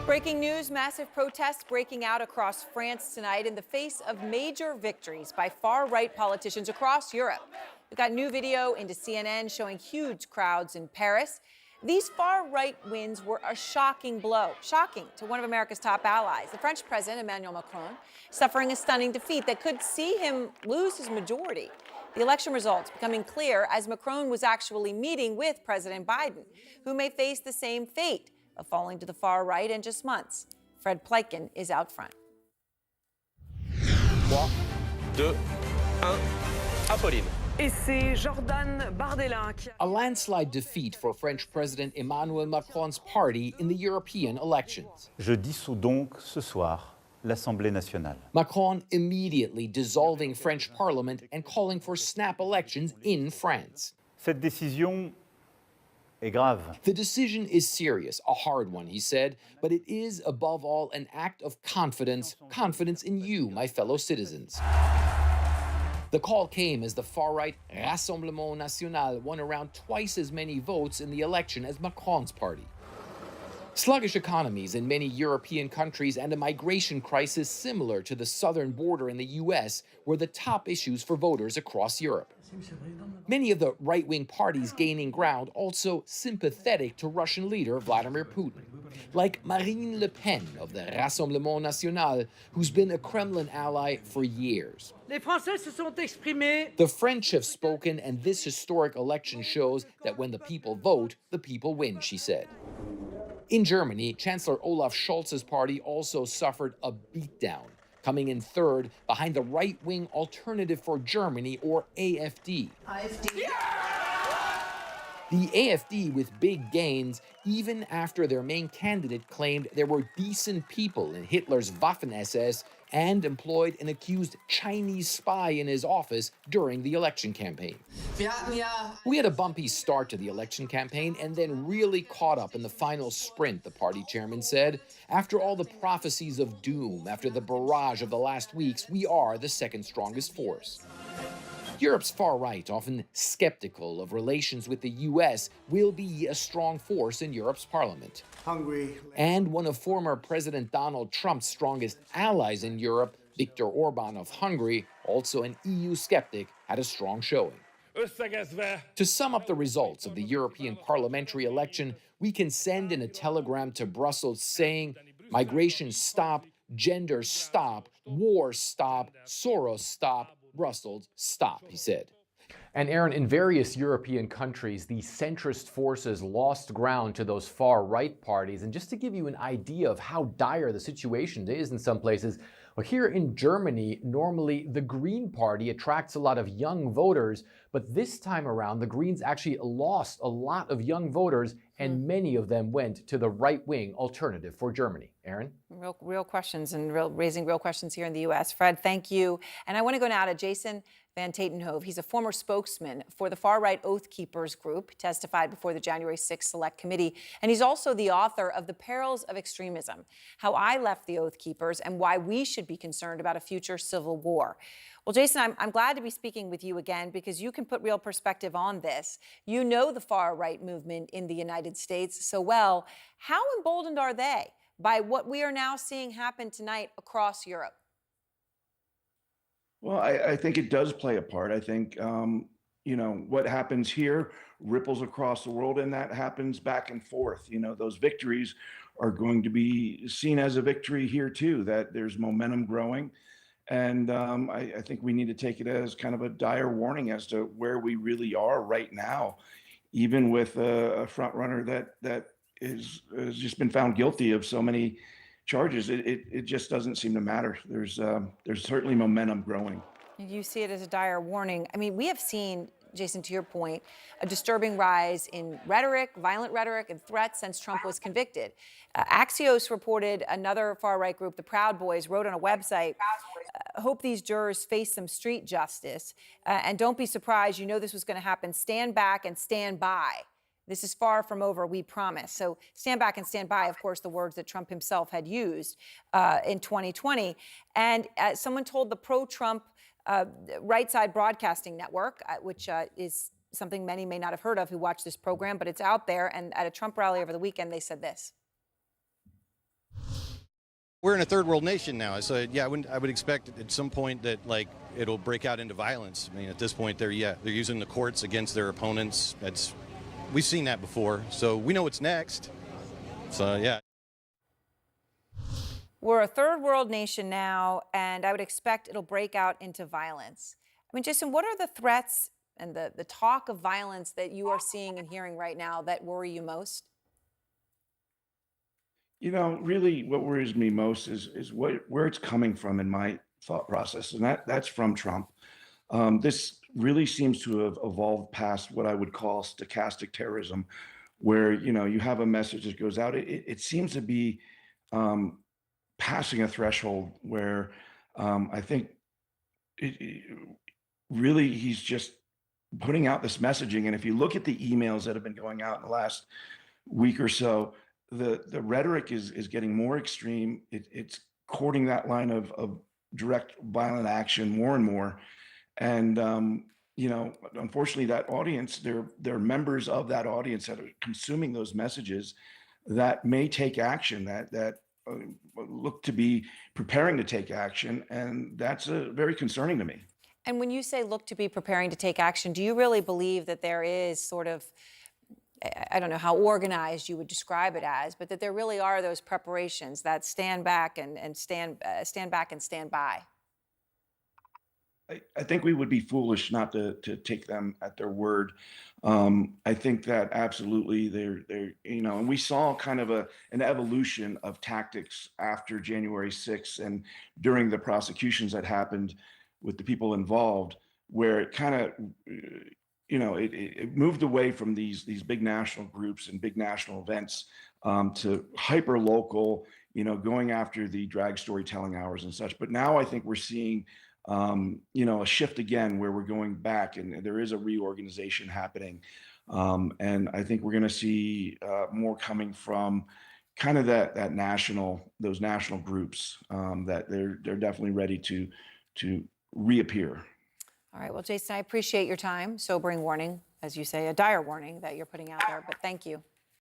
Breaking news, massive protests breaking out across France tonight in the face of major victories by far-right politicians across Europe. We've got new video into CNN showing huge crowds in Paris. These far-right wins were a shocking blow, shocking to one of America's top allies. The French president, Emmanuel Macron, suffering a stunning defeat that could see him lose his majority. The election results becoming clear as Macron was actually meeting with President Biden, who may face the same fate of falling to the far right in just months. Fred Pleitgen is out front. 3, 2, 1, Apolline. Et c'est Jordan Bardella qui A landslide defeat for French President Emmanuel Macron's party in the European elections. Je dissous donc ce soir l'Assemblée nationale. Macron immediately dissolving French parliament and calling for snap elections in France. Cette décision est grave. The decision is serious, a hard one, he said, but it is above all an act of confidence in you, my fellow citizens. The call came as the far-right Rassemblement National won around twice as many votes in the election as Macron's party. Sluggish economies in many European countries and a migration crisis similar to the southern border in the US were the top issues for voters across Europe. Many of the right-wing parties gaining ground also sympathetic to Russian leader Vladimir Putin, like Marine Le Pen of the Rassemblement National, who's been a Kremlin ally for years. Les Français se sont exprimés. The French have spoken, and this historic election shows that when the people vote, the people win, she said. In Germany, Chancellor Olaf Scholz's party also suffered a beatdown, coming in third behind the right-wing Alternative for Germany, or AfD. The AfD with big gains, even after their main candidate claimed there were decent people in Hitler's Waffen-SS and employed an accused Chinese spy in his office during the election campaign. We had a bumpy start to the election campaign and then really caught up in the final sprint, the party chairman said. After all the prophecies of doom, after the barrage of the last weeks, we are the second strongest force. Europe's far right, often skeptical of relations with the US, will be a strong force in Europe's parliament. Hungary. And one of former President Donald Trump's strongest allies in Europe, Viktor Orban of Hungary, also an EU skeptic, had a strong showing. To sum up the results of the European parliamentary election, we can send in a telegram to Brussels saying, migration stop, gender stop, war stop, Soros stop, Brussels, stop, he said. And Aaron, in various European countries, the centrist forces lost ground to those far-right parties. And just to give you an idea of how dire the situation is in some places, well, here in Germany, normally the Green Party attracts a lot of young voters, but this time around, the Greens actually lost a lot of young voters, and many of them went to the right-wing Alternative for Germany. Aaron? Real questions and raising real questions here in the U.S. Fred, thank you. And I want to go now to Jason Van Tatenhove. He's a former spokesman for the far-right Oath Keepers group, testified before the January 6th Select Committee. And he's also the author of The Perils of Extremism, How I Left the Oath Keepers and Why We Should Be Concerned About a Future Civil War. Well, Jason, I'm glad to be speaking with you again because you can put real perspective on this. You know the far-right movement in the United States so well. How emboldened are they by what we are now seeing happen tonight across Europe? Well, I think it does play a part. I think, what happens here ripples across the world, and that happens back and forth. Those victories are going to be seen as a victory here, too, that there's momentum growing. And I think we need to take it as kind of a dire warning as to where we really are right now, even with a front runner that has just been found guilty of so many charges. It just doesn't seem to matter. There's certainly momentum growing. You see it as a dire warning. I mean, we have seen, Jason, to your point, a disturbing rise in rhetoric, violent rhetoric, and threats since Trump was convicted. Axios reported another far-right group, the Proud Boys, wrote on a website, hope these jurors face some street justice. And don't be surprised, you know this was going to happen. Stand back and stand by. This is far from over, we promise. So stand back and stand by, of course, the words that Trump himself had used in 2020. And someone told the pro-Trump Right Side Broadcasting Network, which is something many may not have heard of who watch this program, but it's out there. And at a Trump rally over the weekend, they said this. We're in a third world nation now, so yeah, I would expect at some point that like it'll break out into violence. I mean, at this point, they're using the courts against their opponents. We've seen that before, so we know what's next. So yeah. We're a third world nation now, and I would expect it'll break out into violence. I mean, Jason, what are the threats and the talk of violence that you are seeing and hearing right now that worry you most? You know, really, what worries me most is where it's coming from in my thought process, and that's from Trump. This really seems to have evolved past what I would call stochastic terrorism, where you have a message that goes out. It seems to be passing a threshold where I think really he's just putting out this messaging. And if you look at the emails that have been going out in the last week or so, the rhetoric is getting more extreme. It's courting that line of direct violent action more and more. And unfortunately, that audience, they're members of that audience that are consuming those messages that may take action, that look to be preparing to take action, and that's very concerning to me. And when you say look to be preparing to take action, do you really believe that there is sort of, I don't know how organized you would describe it as, but that there really are those preparations that stand back and stand back and stand by? I think we would be foolish not to take them at their word. I think that absolutely they're and we saw kind of an evolution of tactics after January 6th and during the prosecutions that happened with the people involved, where it kind of it moved away from these big national groups and big national events to hyper local, going after the drag storytelling hours and such. But now I think we're seeing a shift again where we're going back and there is a reorganization happening. And I think we're going to see more coming from kind of those national groups that they're definitely ready to reappear. All right. Well, Jason, I appreciate your time. Sobering warning, as you say, a dire warning that you're putting out there, but thank you.